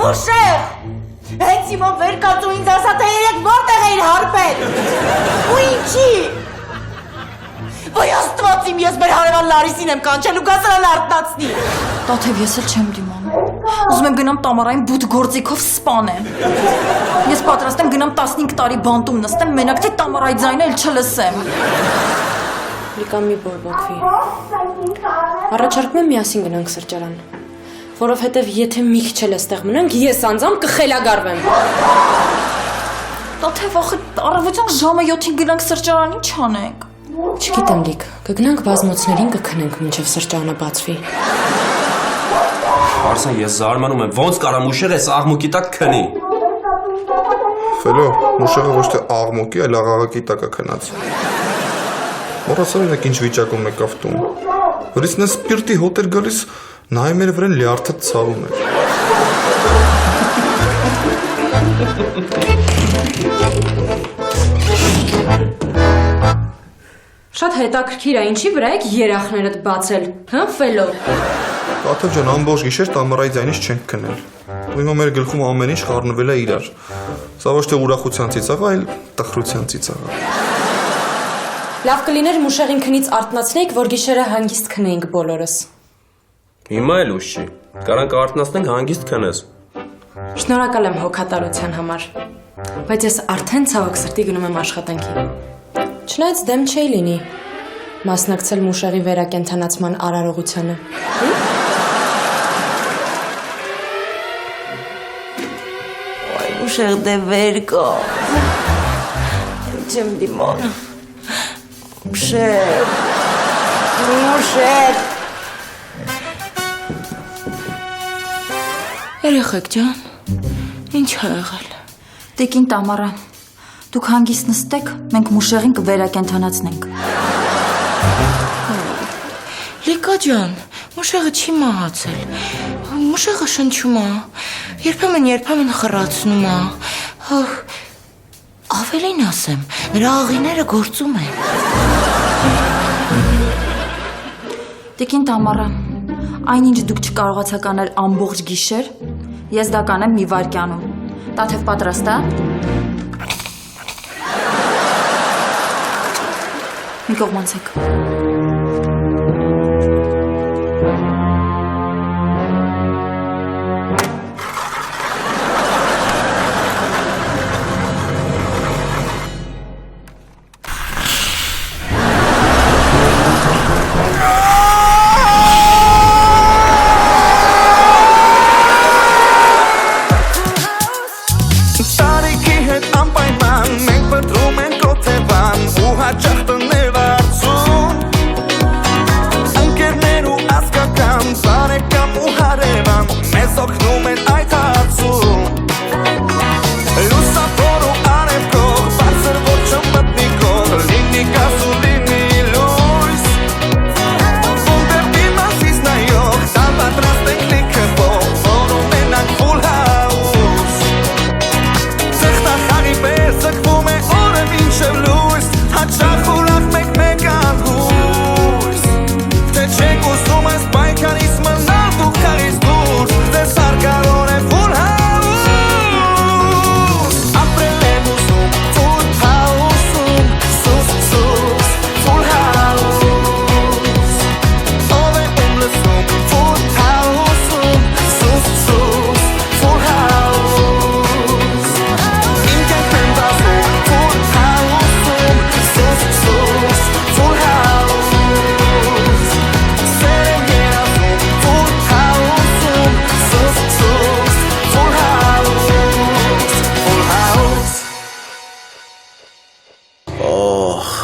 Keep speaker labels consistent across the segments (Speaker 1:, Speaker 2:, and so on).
Speaker 1: Մուշեղ, հենց իմոն վեր կացու ինձ ասա, թե երեք որտեղ էիր հարպել, ու ինչի, ոյ աստված իմ, ես մեր հարևան Լարիսին եմ կանչել ու գաս նրան արթնացնի։
Speaker 2: Տաթև ես էլ չեմ դիմանում, ուզում եմ գնամ Տամարային բութ գործիքով սպանեմ, ես պատրաստ եմ գնամ 15 տարի բանտում նստեմ, մենակ թե Տամարայի ձայնը էլ չլսեմ։
Speaker 3: Լիկա մի բորբոքվի, առաջարկում եմ միասին գնանք սրճարան, որովհետև եթե մի քիչ էլ էստեղ մնանք, ես անձամբ կխելագարվեմ։
Speaker 2: Տաթև ախր առավոտյան ժամը 7-ին գնանք սրճարան, ինչ անենք։
Speaker 3: Չգիտեմ Լիկ, կգնանք բազմոցներին կքնենք մինչև սրճարանը բացվի։
Speaker 4: Արսեն, ես զարմանում եմ, ոնց կարա Մուշեղը այս աղմուկի տակ քնի։
Speaker 5: Ֆելո, Մուշեղը ոչ թե աղմուկի, այլ աղաղակի տակ է քնած։ Մոռացավ ինք ինչ վիճակում եկավ տուն։ Որից նա սպիրտի հոտ էր գալիս, նայում էր վրան լյարդը ցավում էր։
Speaker 3: Շատ հետաքրքիր է, ինչի վրա եք երախներդ բացել, հա Ֆելո։
Speaker 5: Տաթև ջան, ամբողջ գիշեր Տամարայի ձայնից չենք քնել։ Ու հիմա մեր գլխում ամեն ինչ խառնվել է իրար։ Սա ոչ թե ուրախության ծիծաղ, այլ տխրության ծիծաղ։
Speaker 3: Լավ կլիներ Մուշեղին քնից արթնացնեիք, որ գիշերը հանգիստ քնեինք բոլորս։
Speaker 4: Հիմա էլ ուշ չի, կարանք արթնացնենք հանգիստ քնես։
Speaker 3: Շնորհակալ եմ հոգատարության համար, բայց ես արդեն ցավոք սրտի գնում եմ աշխատանքի։ Չնայած դեմ չէի լինի մասնակցել Մուշեղի վերակենդանացման արարողությանը։
Speaker 1: Ոյ Մուշեղ դե վեր կա, չեմ դիմոն, Մուշեղ։
Speaker 2: Երեխեք ջան, ինչ է եղել։ Տիկին Տամարա, դուք հանգիստ նստեք, մենք Մուշեղին կվերակենդանացնենք։
Speaker 1: Լիկա ջան, Մուշեղը չի մահացել, Մուշեղը շնչում է, երբեմն խռացնում է, ավելին ասեմ, նրա աղիները գործում են։
Speaker 2: Տիկին Տամարա, այնինչ դուք չկարողացաք անել ամբողջ գիշեր, ես դա կանեմ մի վայրկյանում։ Տաթև պատրաստ է։ Մի կողմանցեք։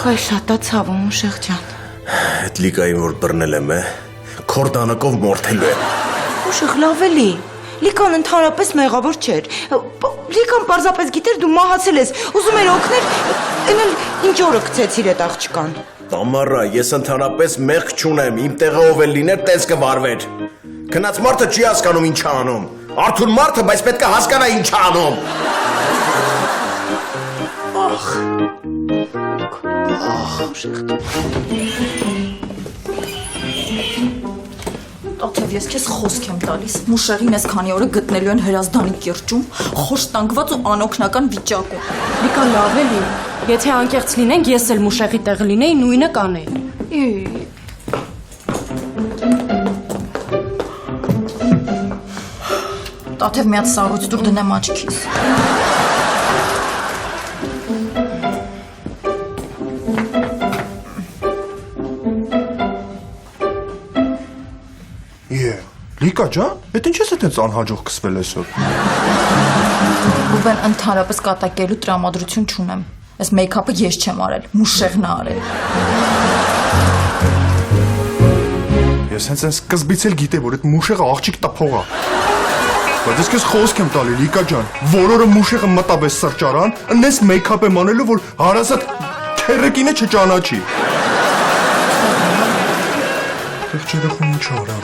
Speaker 1: Այ շատ է ցավում Մուշեղ ջան։
Speaker 6: Այդ Լիկային որ բռնել եմ, քորդանակով մորթելու եմ։
Speaker 1: Մուշեղ լավ էլի։ Լիկան ընդհանրապես մեղավոր չէր։ Լիկան պարզապես գիտեր դու մահացել ես, ուզում էր օգնել, էնել ինչ օրը գցեցիր այդ աղջկան։
Speaker 6: Տամարա, ես ընդհանրապես մեղք չունեմ, իմ տեղը ով էլ լիներ, տես կվարվեր։ Քնած մարդը չի հասկանում ինչ անում։ Արթուն մարդը, բայց պետք է հասկանա ինչ անում։ Ախ։
Speaker 2: Տաթև Եվ ես քեզ խոսք եմ տալիս, Մուշեղին այս քանի օրը գտնելու են Հրազդանի կիրճում, խոշտանգված ու անօգնական վիճակում։
Speaker 3: Լիկա լավ էլի։ Եթե անկեղծ լինենք, ես էլ Մուշեղի տեղը լինեի, նույնը կանեի։
Speaker 2: Տաթև մի հատ սառույց դուր դնեմ աչքիս։
Speaker 5: Լիկա ջան, այդ ինչ ես այդպես անհաջող կսվել այսօր։
Speaker 2: Ռուբեն, ընդհանրապես կատակելու տրամադրություն չունեմ։ Այս մեյքափը ես չեմ արել, Մուշեղն է արել։
Speaker 5: Ես հենց այն սկզբից էլ գիտեի, որ այդ Մուշեղը աղջիկ տափող է։ Բայց ես քեզ խոսք եմ տալի, Լիկա ջան, որորը Մուշեղը մտավ այս սրճարան, այնպես մեյքափ եմ անելու, որ հարազատ թերեկինը չճանաչի։ Եք երախուն ինչ արա։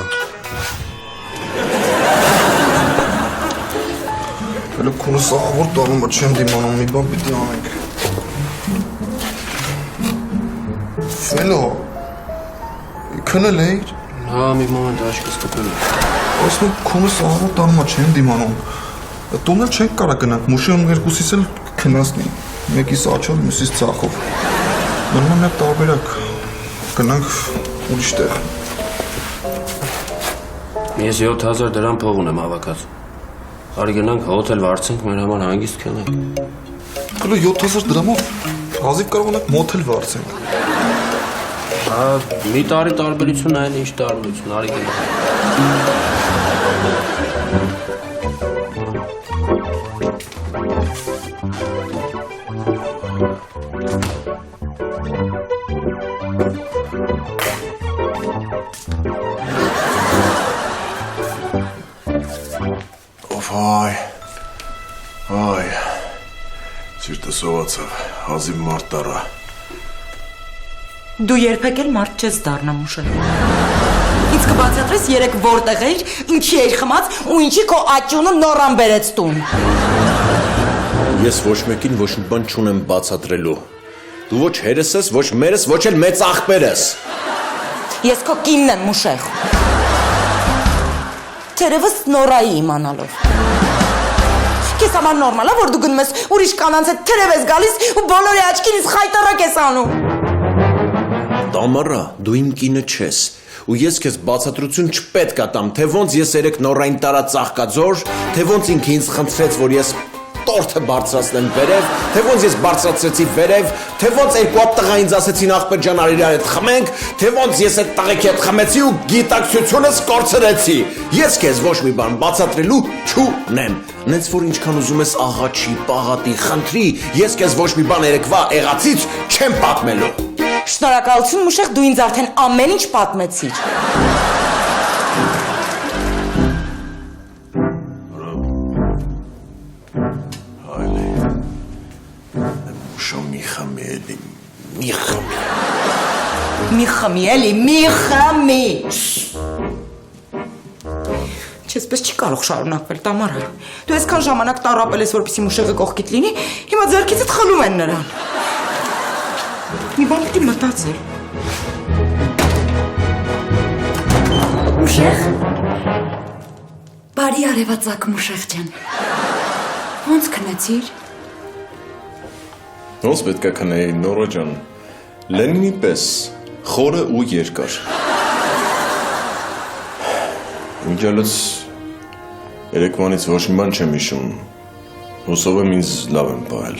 Speaker 5: Հələ քունս ախոր տալումը չեմ դիմանում, մի բան պիտի անենք։ Ֆելո, քնել էիր։
Speaker 4: Հա, մի մոմենտ աչքս կպել է։
Speaker 5: Ասում քունս ախոր տալումը չեմ դիմանում։ Տոնել չենք կարա գնանք, Մուշեղն երկուսիս էլ քնասնի։ Մեկիս աչով, մյուսիս ցախով։ Մնում է տարբերակ։ Գնանք ուրիշ տեղ։
Speaker 4: Ես 7000 դրամ փող ունեմ հավաքած։ Արի գնանք հոթել վարձենք, մեր համար հանգիստ քնենք։
Speaker 5: Կլո 7000 դրամով հազիվ կարող ենք մոթել վարձենք։
Speaker 4: Հա, մի տարի տարբերություն այն ինչ տարբերություն, արի գնանք։
Speaker 6: Այ, սիրտը սովածավ, հազիվ մարդ տարա։
Speaker 1: Դու երբեք էլ մարդ չես դառնա Մուշեղ։ Ինձ կբացատրես երեք որտեղ էիր, ինչի էիր խմած ու ինչի քո աճյունը նորան բերեց տուն։
Speaker 6: Ես ոչ մեկին ոչ մի բան չունեմ բացատրելու։ Դու ոչ հերս ես, ոչ մերս, ոչ էլ մեծ աղբեր ես։
Speaker 1: Ես քո կինն եմ Մուշեղ։ Թերևս նորայի իմանալով։ Քեզ համար նորմալ է, որ դու գնում ես ուրիշ կանանց հետ թերև ես գալիս ու բոլորի աչքին ինձ խայտարակ ես անում։
Speaker 6: Տամարա, դու իմ կինը չես։ Ու ես քեզ բացատրություն չպետք է տամ, թե ոնց ես երեք նորային տարա ծաղկաձոր, թե ոնց ինքը ինձ խնդրեց, որ ես տորթը բարձրացնեմ վերև, թե ոնց ես բարձրացրեցի վերև, թե ոնց երկու հատ տղա ինձ ասեցին աղբեր ջան արի իրար հետ խմենք, թե ոնց ես այդ տղեկի հետ խմեցի ու գիտակցությունս կորցրեցի։ Ես քեզ ոչ մի բան բացատրելու չունեմ։ Նենց որ ինչքան ուզում ես աղաչի, պաղատի, խնդրի, ես քեզ ոչ մի բան երեկվա եղածից չեմ պատմելու։
Speaker 1: Շնորհակալություն Մուշեղ, դու ինձ արդեն ամեն ինչ պատմեցիր։ Մի խմի էլի, մի խմի։ Չեսպես չի կարող շարունակվել, Տամարա։ Դու այսքան ժամանակ տառապել ես, որպեսզի Մուշեղը կողքիդ լինի, հիմա ձեռքիցդ խլում են նրան։ Մի բան պիտի մտածել։
Speaker 7: Մուշեղ։ Բարի արևածագ Մուշեղ ջան։ Ոնց քնեցիր։
Speaker 8: Ոնց պետք է քնեի, Նորա ջան։ Լենինի պես, խորը ու երկար։ Ինչալից երեկվանից ոչ մի բան չեմ հիշում։ Հուսով եմ ինձ լավ եմ պահել։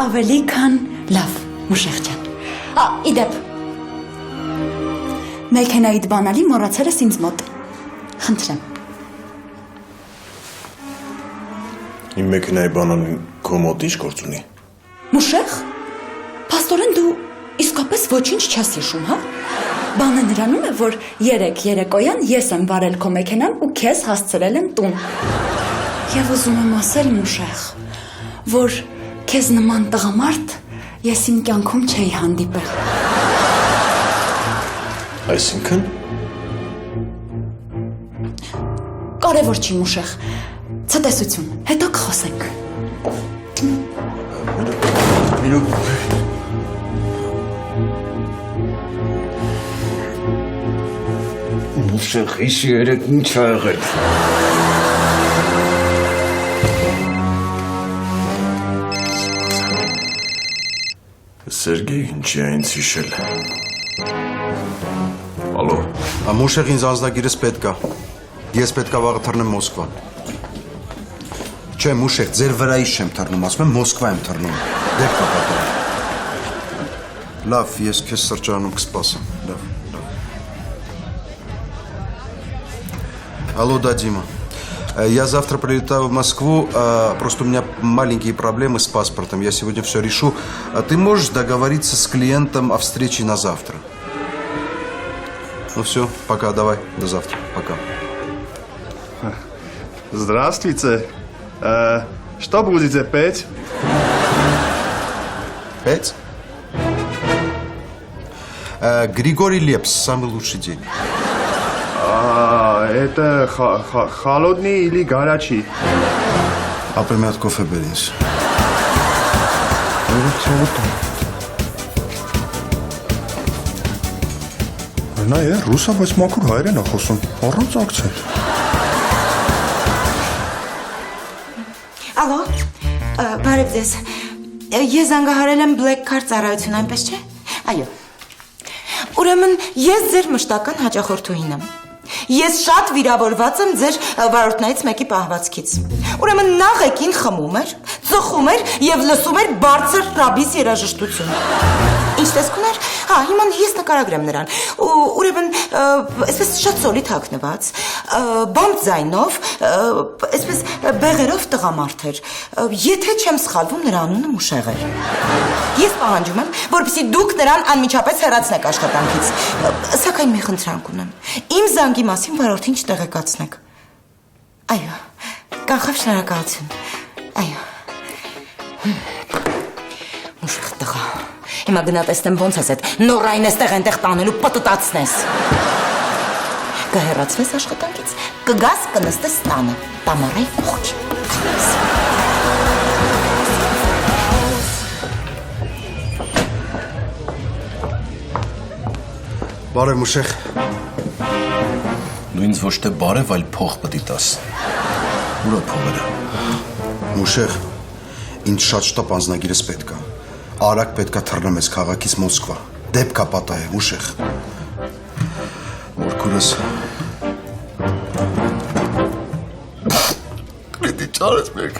Speaker 7: Ավելի քան լավ, Մուշեղ ջան։ Իդեպ։ Մեքենայիդ բանալի մոռացել ես ինձ մոտ։ Խնդրեմ։
Speaker 8: Իմ մեքենայի բանալին քո մոտ ինչ գործ ունի։
Speaker 7: Մուշեղ, փաստորեն դու իսկապես ոչինչ չես հիշում, հա։ Բանը նրանում է, որ երեկոյան ես եմ վարել քո մեքենան ու քեզ հասցրել եմ տուն։ Եվ ուզում եմ ասել, Մուշեղ, որ քեզ նման տղամարդ ես իմ կյանքում չէի հանդիպել։
Speaker 8: Այսինքն
Speaker 7: Կարևոր չի, Մուշեղ։ Ցտեսություն, հետո կխոսենք։
Speaker 6: Մուշեղ, հիշի երեք ինչ ա եղել։
Speaker 8: Սերգեյ, ինչի է ինձ հիշել։ Ալո։
Speaker 9: Մուշեղ ինձ անձնագիրս պետք է։ Ես պետք է վաղը թռնեմ Մոսկվա։ Չէ, Մուշեղ, ձեր վրայից չեմ թռնում, ասում եմ Մոսկվա եմ թռնում։ Դեպք կա պատահել։ Լավ, ես քեզ սրճարանում կսպասեմ։ Լավ, լավ։ Алло, да, Дима. Я завтра прилетаю в Москву, просто у меня маленькие проблемы с паспортом, я сегодня все решу. Ты можешь договориться с клиентом о встрече на завтра? Ну все, пока, давай, до завтра, пока.
Speaker 10: Здравствуйте. Что будете петь?
Speaker 9: Петь? Григорий Лепс, самый лучший день.
Speaker 10: Это холодный или горячий?
Speaker 9: Ապրեմ մի հատ կոֆե բեր ինձ։
Speaker 5: Նա է ռուսա, բայց մաքուր հայերեն է խոսում, առանց ակցենտ։
Speaker 1: Ալո, բարև ձեզ։ Ես զանգահարել եմ Black Card ծառայություն, այնպես չէ։ Այո։ Ուրեմն ես ձեր մշտական հաճախորդուհին եմ։ Ես շատ վիրավորված եմ ձեր վարորդներից մեկի պահվածքից։ Ուրեմն նախեկին խմում էր, ծխում էր եւ լսում էր բարձր ռաբիս երաժշտություն։ Ինչ տեսք ուներ։ Հա, հիմա ես նկարագրեմ նրան։ Ուրեմն այսպես շատ սոլիդ հագնված, բամբ ձայնով, այսպես բեղերով տղամարդ էր։ Եթե չեմ սխալվում, նրա անունը Մուշեղ էր։ Ես պահանջում եմ, որպեսզի դուք նրան անմիջապես հեռացնեք աշխատանքից։ Սակայն մի խնդրանք ունեմ։ Իմ զանգի մասին վարորդին չտեղեկացնեք։ Այո, կանխավ շնորհակալություն։ Այո։ Մուշեղ տղա։ Հիմա գնա տեսնեմ ոնց ես այդ նորային էստեղ այնտեղ տանելու պտտացնես։ Կհեռացվես աշխատանքից, կգաս կնստես տանը, Տամարայի կողքին։
Speaker 9: Բարև Մուշեղ։
Speaker 6: Դու ինձ ոչ թե բարև, այլ փող պետք է տաս։ Ուր է փողերը։
Speaker 9: Մուշեղ, ինձ շատ շտապ անձնագիրս պետք է։ Արագ պետք է թռնեմ ես քաղաքից Մոսկվա։ Դեպք կա պատահել, Մուշեղ։ Մորքուրս։
Speaker 6: Պետք է ճարես մեկ։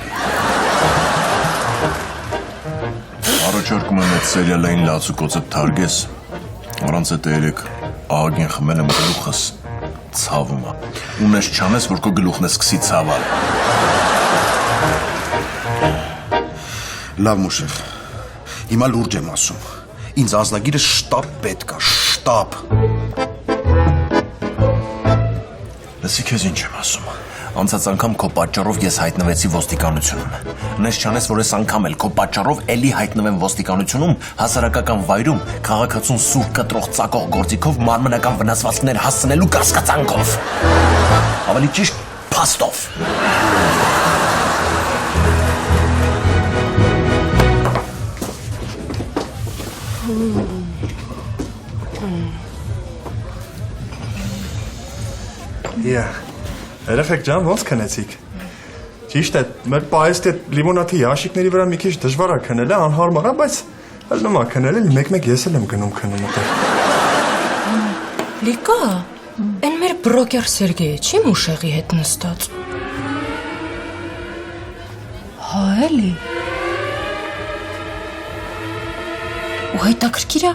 Speaker 6: Առաջարկում եմ այդ սերիալային լացուկոցը թարգես։ Առանց այդ երեք ահագին խմել եմ գլուխս ցավում է։ Ունես չանես, որ քո գլուխն է սկսի ցավալ։
Speaker 9: Լավ Մուշեղ։ Հիմա լուրջ եմ ասում։ Ինձ անձնագիրը շտապ պետք է, շտապ։
Speaker 6: Լսի քեզ ինչ եմ ասում։ Անցած անգամ քո պատճառով ես հայտնվեցի ոստիկանությունում։ Ունես չանես, որ այս անգամ էլ քո պատճառով էլի հայտնվեմ ոստիկանությունում, հասարակական վայրում, քաղաքացուն սուր կտրող ծակող գործիքով մարմնական վնասվածքներ հասցնելու կասկածանքով։ Ավելի ճիշտ փաստով։
Speaker 10: Երեխեք ջան, ոնց քնեցիք։ Ճիշտ է, մեր պահեստի լիմոնադի ящикների վրա մի քիչ դժվար է քնելը, անհարմար է, բայց հəլնում է քնել, մեկ-մեկ ես էլ եմ գնում քնում ուտել։
Speaker 3: Լիկա, այն մեր բրոկեր Սերգեյը չի Մուշեղի հետ նստած։ Հա էլի։
Speaker 2: Ու հետաքրքիր է,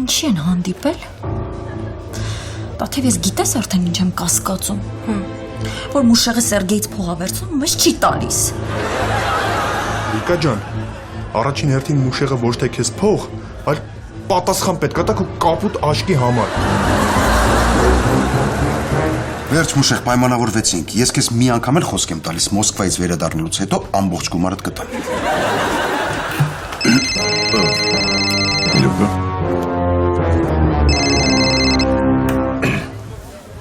Speaker 2: ինչի են հանդիպել։ Տաթև ես գիտես արդեն ինչ եմ կասկածում, որ Մուշեղը Սերգեյից փողավերցում մեզ չի տալիս։
Speaker 10: Լիկա ջան, առաջին հերթին Մուշեղը ոչ թե քեզ փող, այլ պատասխան պետք է տա քո կապուտ աչքի համար։
Speaker 9: Վերջ Մուշեղ, պայմանավորվեցինք։ Ես քեզ մի անգամ էլ խոսք եմ տալիս Մոսկվայից վերադառնալուց հետո ամբողջ գումարդ կտամ։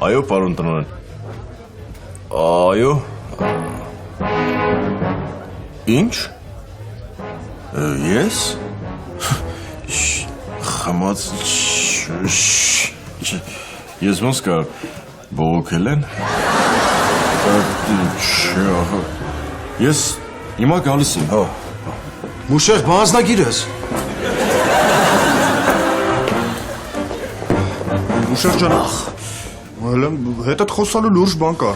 Speaker 8: Այո, պարոն տնօրեն։ Այո։ Ինչ։ Ես։ Խմած։ Ես ոնց կա։ Բողոքել են։ Ես հիմա գալիս եմ։
Speaker 9: Հո։ Մուշեղ բանձնագիր ես։
Speaker 10: Մուշեղ ջան, հələ հետդ խոսալու լուրջ բան կա։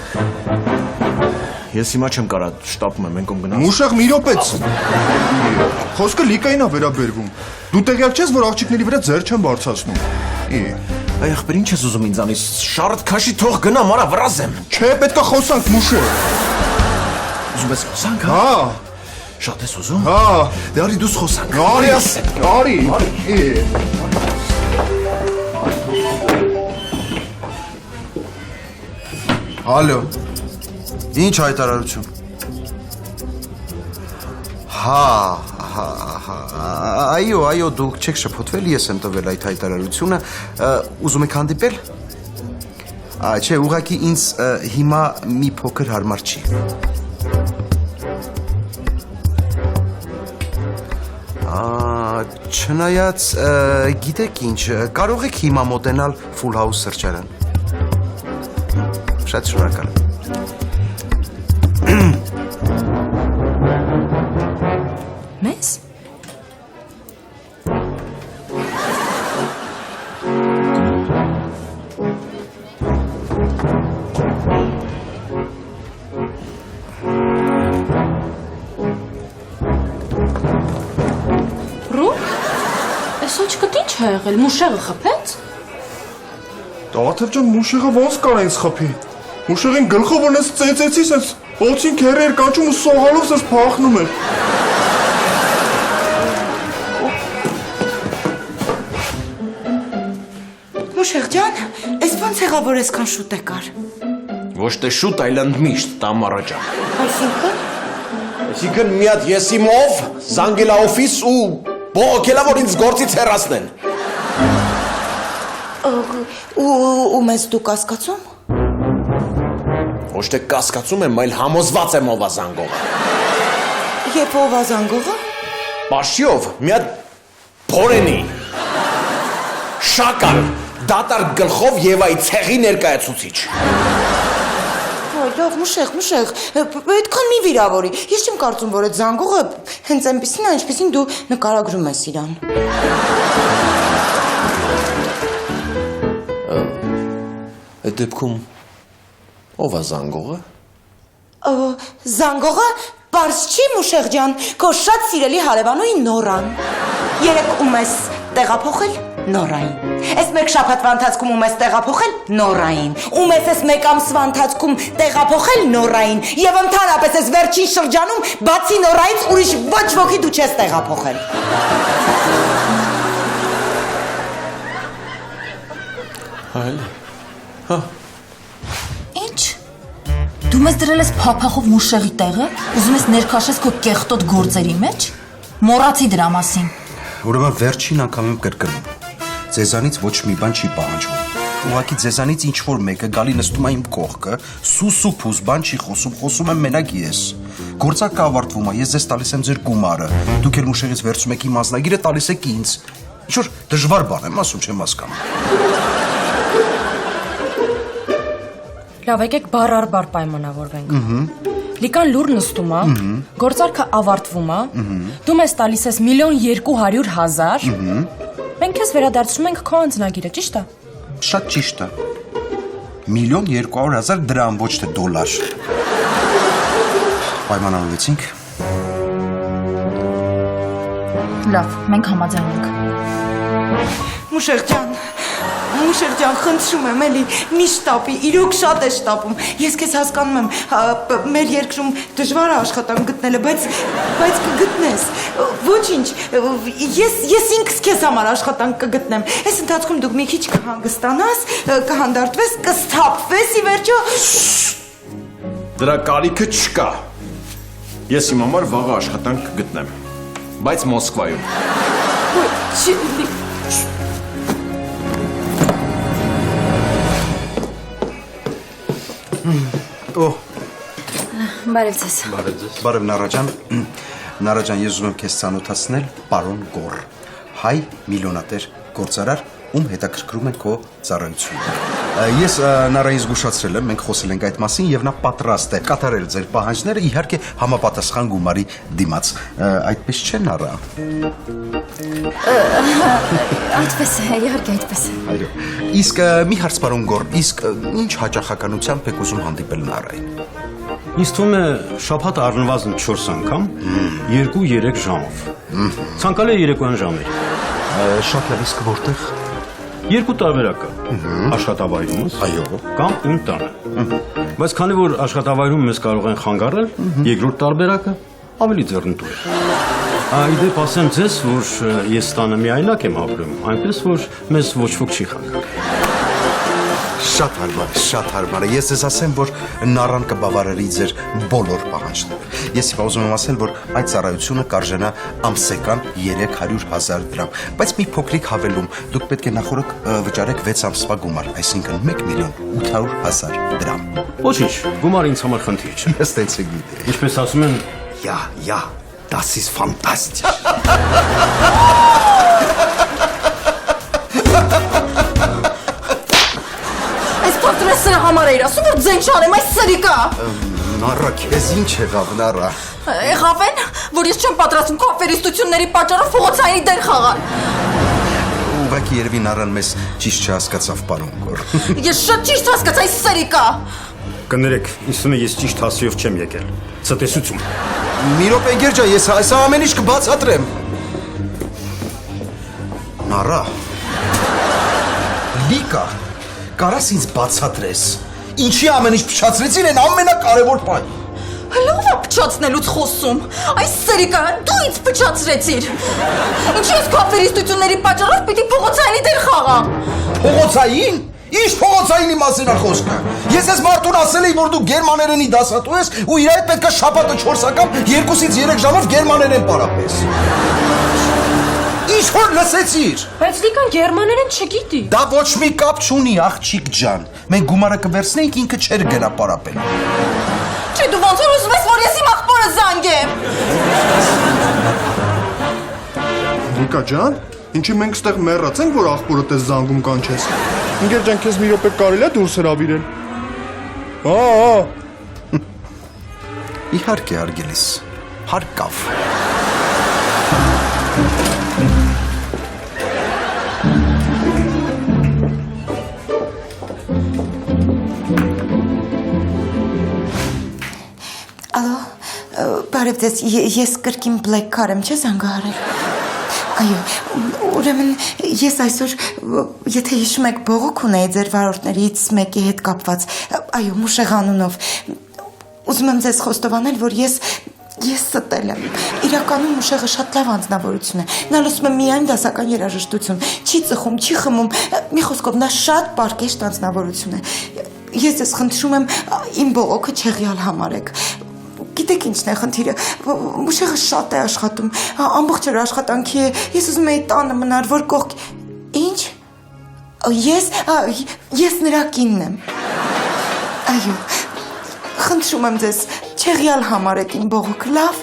Speaker 6: Ես հիմա չեմ կարա, շտապում եմ, ենքում գնաց։
Speaker 10: Մուշեղ մի րոպեց։ Խոսքը լիկային է վերաբերվում։ Դու տեղյակ չես, որ աղջիկների վրա ձեռ չեմ բարձրացնում։
Speaker 6: Այ ախպեր, ինչ ես ուզում ինձանից, շարդ քաշի թող գնա, մարա վրազ եմ։
Speaker 10: Չէ, պետք է խոսանք, Մուշեղ։
Speaker 6: Ուզում ես խոսանք, հա։
Speaker 10: Հա,
Speaker 6: Շատ ես ուզում։
Speaker 10: հա,
Speaker 6: Դե արի դուս խոսանք։
Speaker 10: արի։
Speaker 9: Ալո։ Ինչ հայտարարություն։ Այո, դուք չեք շփոթվել, ես եմ տվել այդ հայտարարությունը, ուզում եք հանդիպել։ Չէ, ուղղակի ինձ հիմա մի փոքր հարմար չի։ Չնայած, գիտեք ինչ, կարող եք հիմա մոտենալ Full House սրճարան։ Շատ շնորհակալ եմ։
Speaker 3: Մեզ։ Ռու։ Այս աչքդ ինչ է եղել, մուշեղը խփեց։
Speaker 10: Տաթև ջան, Մուշեղը ոնց կարա ինձ խփի։ Մուշեղին գլխով ունես ծեծեցի, սենց օծին քերի էր կանչում ու սողալով սենց փախնում էր։
Speaker 1: Մուշեղ ջան, այս ոնց եղավ որ այսքան շուտ եկար։
Speaker 6: Ոչ թե շուտ, այլ ընդմիշտ, Տամարա ջան։
Speaker 1: Այսինքն
Speaker 6: Այսինքն մի հատ ես իմ ով, զանգելա օֆիս ու բողոքելա, որ ինձ գործից հեռացնեն։
Speaker 1: ու մեզ դու կասկածում։
Speaker 6: Ոչ թե կասկածում եմ, այլ համոզված եմ ով է զանգողը։
Speaker 1: Եվ ով է զանգողը։
Speaker 6: Պաշիով, մի հատ փորենի։ Շակալ, դատարկ գլխով եւ այ ցեղի ներկայացուցիչ։
Speaker 1: Լավ, Մուշեղ, այդքան մի վիրավորի։ Ես չեմ կարծում, որ այդ զանգողը հենց այնպեսին է, ինչպեսին դու նկարագրում ես իրան։
Speaker 6: Այդ դեպքում ով է զանգողը։
Speaker 1: Զանգողը պարզ չի, Մուշեղ ջան, քո շատ սիրելի հարևանուի Նորան։ Երեք ում ես տեղափոխել Նորային։ Այս մեկ շաբաթվա ընթացքում ում ես տեղափոխել Նորային։ Ում ես այս մեկ ամսվա ընթացքում տեղափոխել Նորային։ Եվ ընդհանրապես այս վերջին շրջանում բացի Նորայից ուրիշ ոչ ոքի դու չես տեղափոխել։
Speaker 6: Այլ։
Speaker 2: Ինչ։ Դու մեզ դրել ես փափախով Մուշեղի տեղը, ուզում ես ներքաշես քո կեղտոտ գործերի մեջ։ Մոռացի դրա մասին։
Speaker 9: Ուրեմն վերջին անգամ եմ կրկնում։ Ձեզանից ոչ մի բան չի պահանջվում։ Ուղղակի ձեզանից ինչ որ մեկը գալի նստում է իմ կողքը, սուսուփուս բան չի խոսում եմ մենակ ես։ Գործակը ավարտվում է, ես ձեզ տալիս եմ ձեր գումարը։ Դուք էլ Մուշեղից վերցում եք իմ անձնագիրը, տալիս եք ինձ։ Ինչ որ դժվար բան եմ ասում, չեմ հասկանում։
Speaker 3: Լավ, եկեք բառ առ բառ պայմանավորվենք։ Լիկան լուր նստում է, գործարքը ավարտվում է, դու մեզ տալիս ես 1,200,000, մենք քեզ վերադարձնում ենք քո անձնագիրը, ճիշտ է։
Speaker 9: Շատ ճիշտ է։ 1,200,000 դրամ, ոչ թե դոլար։ Պայմանավորվեցինք։
Speaker 2: Լավ, մենք համաձայն ենք։
Speaker 1: Մուշեղ ջան, խնդրում եմ, էլի, մի շտապի, իրոք շատ է շտապում։ Ես քեզ հասկանում եմ, մեր երկրում դժվար է աշխատանք գտնելը, բայց կգտնես։ Ոչինչ, ես ինքս քեզ համար աշխատանք կգտնեմ։ Այս ընթացքում դու մի քիչ կհանգստանաս, կհանդարտվես, կսթափվես, ի վերջո։
Speaker 6: Դրա կարիքը չկա։ Ես իմ համար վաղը աշխատանք կգտնեմ, բայց Մոսկվայում։
Speaker 2: Բարև ձեզ։
Speaker 9: Բարև Նարաջան։ Նարաջան, ես ուզում եմ քեզ ծանոթացնել պարոն Գոր, հայ միլիոնատեր գործարար, ում հետաքրքրում է քո ծառայությունը։ Ես Նարային զգուշացրել եմ, մենք խոսել ենք այդ մասին եւ նա պատրաստ է կատարել ձեր պահանջները, իհարկե համապատասխան գումարի դիմաց։ Այդպես չէ Նարա։
Speaker 2: Այդպես է, իհարկե այդպես է։
Speaker 9: Այո։ Իսկ մի հարց պարոն Գոր, իսկ ինչ հաճախականությամբ եք ուզում հանդիպել Նարային։
Speaker 11: Ինձ թվում է շաբաթ առնվազն 4 անգամ 2-3 ժամով։ Ցանկալի է երեկոյան ժամեր։
Speaker 9: Շատ լավ, իսկ որտեղ։
Speaker 11: Երկու տարբերակ կա։ Աշխատավայրումս,
Speaker 9: այո,
Speaker 11: կամ իմ տանը։ Բայց քանի որ աշխատավայրում մեզ կարող են խանգարել, երկրորդ տարբերակը ավելի ձեռնտու է։ Իդեպ ասեմ ձեզ, որ ես տանը միայնակ եմ ապրում, այնպես որ մեզ ոչ ոք չի խանգարել։
Speaker 9: Շատ հարմար է։ Ես ձեզ ասեմ, որ Նարան կբավարարի ձեր բոլոր պահանջները։ Ես հիմա ուզում եմ ասել, որ այդ ծառայությունը կարժենա ամսական 300,000 դրամ, բայց մի փոքրիկ հավելում, դուք պետք է նախորդ վճարեք 6 ամսվա գումար, այսինքն 1,800,000 դրամ։
Speaker 11: Ոչինչ, գումարը ինձ համար խնդիր չէ։
Speaker 9: Ես տենց գիտեի։
Speaker 11: Ինչպես ասում են,
Speaker 9: Ja, das ist fantastisch։
Speaker 1: Ես սրա համար էիր ասում, որ ձեն չանեմ, այս սրիկա։
Speaker 9: Նարա, քեզ ինչ եղավ, Նարա։
Speaker 1: Եղավ են, որ ես չեմ պատրաստում քո աֆերիստությունների պատճառով փողոցայինի դեր խաղալ։
Speaker 9: Ուղղակի երևի Նարան մեզ ճիշտ չհասկացավ, պարոն Գոր։
Speaker 1: Ես շատ ճիշտ հասկացա, այս սրիկա։
Speaker 11: կներեք, ինձ թվում է ես ճիշտ հասիով չեմ եկել։ Ցտեսություն։
Speaker 9: Մի րոպե ընկեր ջան, ես այս ամեն ինչ կբացատրեմ։ Նարա։ Լիկա, կարաս ինձ բացատրես։ Ինչի ամեն ինչ փչացրեցին են ամենակարևոր բան։
Speaker 1: Լավ է փչացնելուց խոսում։ Այս սրիկա, դու ինձ փչացրեցիր։ Ինչի ես քո աֆերիստությունների պատճառով պիտի փողոցայինի դեր խաղամ։
Speaker 9: Փողոցային։ Ինչ փողոցայինի մասին է խոսքը։ Ես ես մարդուն ասել էի, որ դու գերմաներենի դասատու ես ու իր հետ պետք է շաբաթը 4 անգամ 2-ից 3 ժամով գերմաներեն պարապես։ Ինչ որ լսեցիր։
Speaker 3: Բայց Լիկան գերմաներեն չգիտի։
Speaker 9: Դա ոչ մի կապ չունի, աղջիկ ջան։ Մենք գումարը կվերցնենք, ինքը չէր գնա պարապել։
Speaker 1: Չէ, դու ոնց որ ուզում ես, որ ես իմ աղբորը զանգեմ։
Speaker 10: Նիկա ջան, ինչի մենք ստեղ մեռած ենք, որ աղբորդ ես զանգում կանչես։ Ինգեր ջան, քեզ մի րոպե կարելի է դուրս հրավիրել։
Speaker 9: Իհարկե, հարգելիս։ Հարկավ։
Speaker 1: Ալո, բարև ձեզ, ես կրկին Black Car եմ, չէ՞ զանգահարել։ Այո, ուրեմն ես այսօր, եթե հիշում եք, բողոք ունեի ձեր վարորդներից մեկի հետ կապված, այո, Մուշեղ անունով։ Ուզում եմ ձեզ խոստովանել, որ ես ստել եմ։ Իրականում Մուշեղը շատ լավ անձնավորություն է։ Նա լսում է միայն դասական երաժշտություն, չի ծխում, չի խմում, մի խոսքով նա շատ պարկեշտ անձնավորություն է։ Ես ձեզ խնդրում եմ իմ բողոքը չեղյալ համարեք։ Գիտեք ինչն է խնդիրը, Մուշեղը շատ է աշխատում, ամբողջ օր աշխատանքի է, ես ուզում էի տանը մնար, որ կողք… Ինչ? Ես նրա կինն եմ։ Այո, խնդրում եմ ձեզ, չեղյալ համարեք իմ բողոքը, լավ,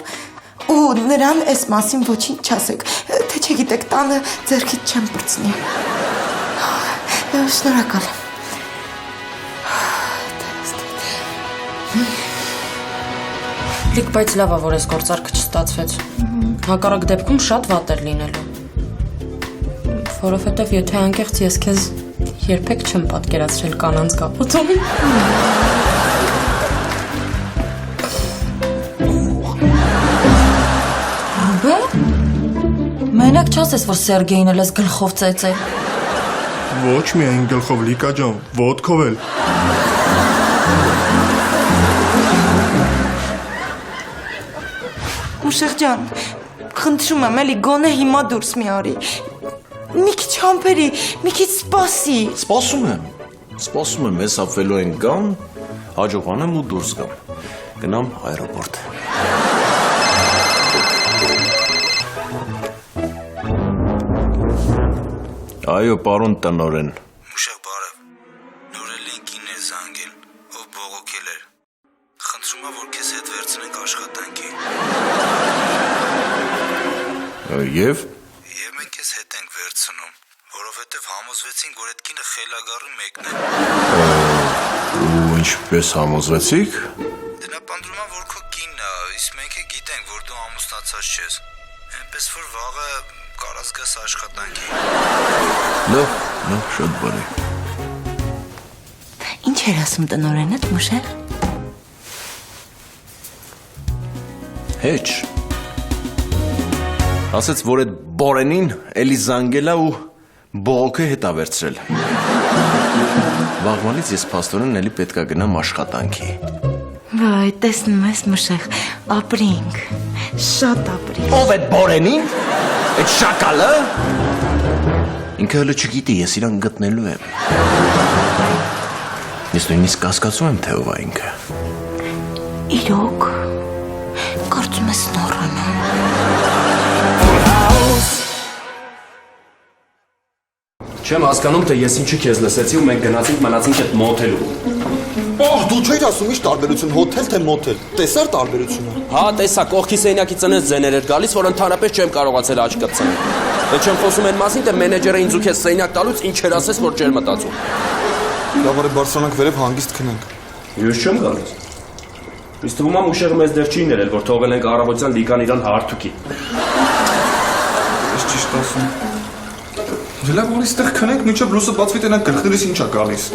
Speaker 1: ու նրան այս մասին ոչինչ չասեք, թե չգիտեք տանը ձեռքից չեմ պրծնի։ Շնորհակալ եմ։
Speaker 3: Լիկ, բայց լավ է, որ այս գործարքը չստացվեց։ Հակառակ դեպքում շատ վատ էր լինելու։ Որովհետև եթե անկեղծ ես քեզ երբեք չեմ պատկերացրել կանանց կապոտում։
Speaker 2: Ռուբեն, մենակ չասես, որ Սերգեյն էլ ես գլխով ծեծել։
Speaker 10: Ոչ միայն գլխով, Լիկա ջան, ոտքով էլ։
Speaker 1: Մուշեղ ջան, խնդրում եմ, էլի գոնե հիմա դուրս մի արի։ Մի քիչ համբերի, մի քիչ սպասի։
Speaker 6: Սպասում եմ, ես ապվելու են գամ, հաջողանեմ ու դուրս գամ։ Գնամ այրոպորտ։ Այո, պարոն տնօրեն։
Speaker 9: Մուշեղ բարև։ Նորել են կին է զանգել, ով բողոքել էր։ Խնդրում եմ, որ քեզ հետ վերցնենք աշխատանքի։
Speaker 6: Եվ
Speaker 9: Եվ մենք քեզ հետ ենք վերցնում, որովհետև համոզվեցինք, որ այդ կինը խելագարի մեկն է։
Speaker 8: Ու ինչպես համոզվեցիք։
Speaker 9: Դրա պանդրումա որ քո կինն է, իսկ մենք է գիտենք, որ դու ամուսնացած ես։ Այնպես որ վաղը կարաս գաս աշխատանքի։
Speaker 8: Լավ, շատ բարի։
Speaker 1: Ինչ էր ասում տնօրենդ, Մուշեղ։
Speaker 6: Հեչ։ Ասեց, որ այդ բորենին էլի զանգելա ու բողոքը հետա վերցրել։ Վաղվանից ես փաստորեն էլի պետքա գնամ աշխատանքի։
Speaker 1: Վայ, տեսնում ես, Մուշեղ, ապրինք, շատ ապրինք։
Speaker 6: Ով այդ բորենին? Այդ շակալը? Ինքը հələ չգիտի, ես իրան գտնելու եմ։ Ես նույնիսկ կասկածում եմ, թե ով է ինքը։
Speaker 1: Իրոք, կարծում ես Նոռանը։
Speaker 4: Չեմ հասկանում, թե ես ինչի քեզ լսեցի ու մենք գնացինք մնացինք այդ մոթելում։
Speaker 5: Դու չէիր ասում ինչ տարբերություն, հոթել թե մոթել։ Տեսար տարբերությունը։
Speaker 4: Հա, տեսա, կողքի սենյակի ծնես ձեներ էր գալիս, որ ընդհանրապես չեմ կարողացել աչք կպցնել։ Դե չեմ խոսում այն մասին, թե մենեջերը ինձ ու քեզ սենյակ տալուց ինչ էր ասես, որ չէր մտածում։
Speaker 5: Լավ, արի բարձրանանք վերև հանգիստ քնենք։
Speaker 4: Ես չեմ գալիս։ Իսկ թվում է Մուշեղը մեզ դեռ չի ներել, որ թողել ենք առավոտյան Լիկան իրան հարթուկի։
Speaker 5: Ես ճիշտ ասում։ Լավ, որ այստեղ քնենք, մինչև լույսը բացվի տենանք գլխներիս ինչ է գալիս։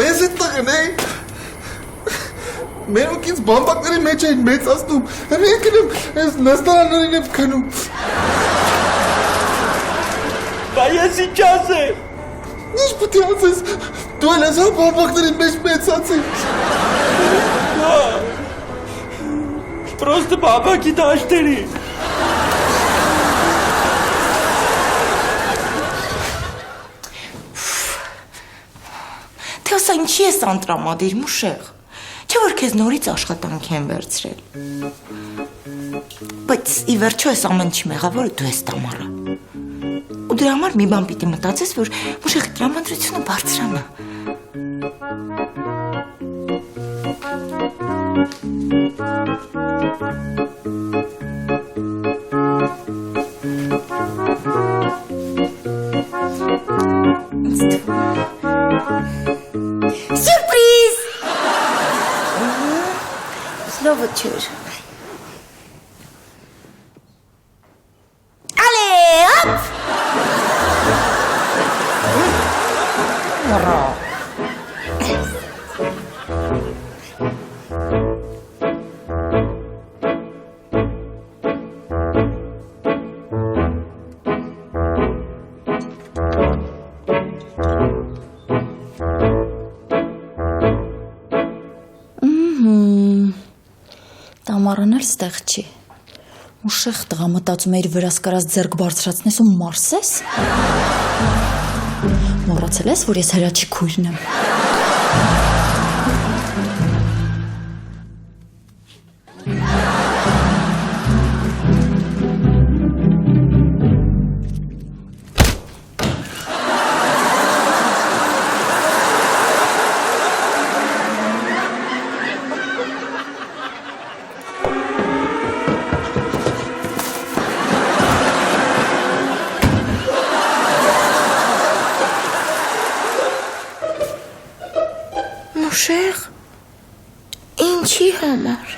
Speaker 5: Ես այդ տղեն է։ Մերոք ինձ բամբակների մեջ էին մեծացնում։ Մենք եմ ես նստարաններին եմ քնում։
Speaker 4: Բա ես ինչ ասեմ։
Speaker 5: Ինչ պետք է ասես։ Դու էլ ես բամբակների մեջ մեծացել։
Speaker 4: Պրոստը բաբակի դաշտերի։
Speaker 1: Թե ասա ինչի ես անտրամադիր, Մուշեղ։ Չէ որ քեզ նորից աշխատանք են վերցրել։ Բայց ի վերջո այս ամեն ինչի մեղավորը դու ես, Տամարա։ Ու դրա համար մի բան պիտի մտածես, որ Մուշեղի տրամադրությունը բարձրանա։ Սյուրպրիզ։ Սլովը չեր։ Ալե, հապ։ Մոռա։
Speaker 2: Տամարան էլ ստեղ չի։ Մուշեղ տղա մտածում է իր վրաս կարած ձեռք բարձրացնես ու մարսես։ Մոռացել ես, որ ես Հրաչի քույրն եմ։
Speaker 1: Մուշեղ, ինչի համար։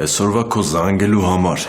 Speaker 8: Այսօրվա քո զանգելու համար։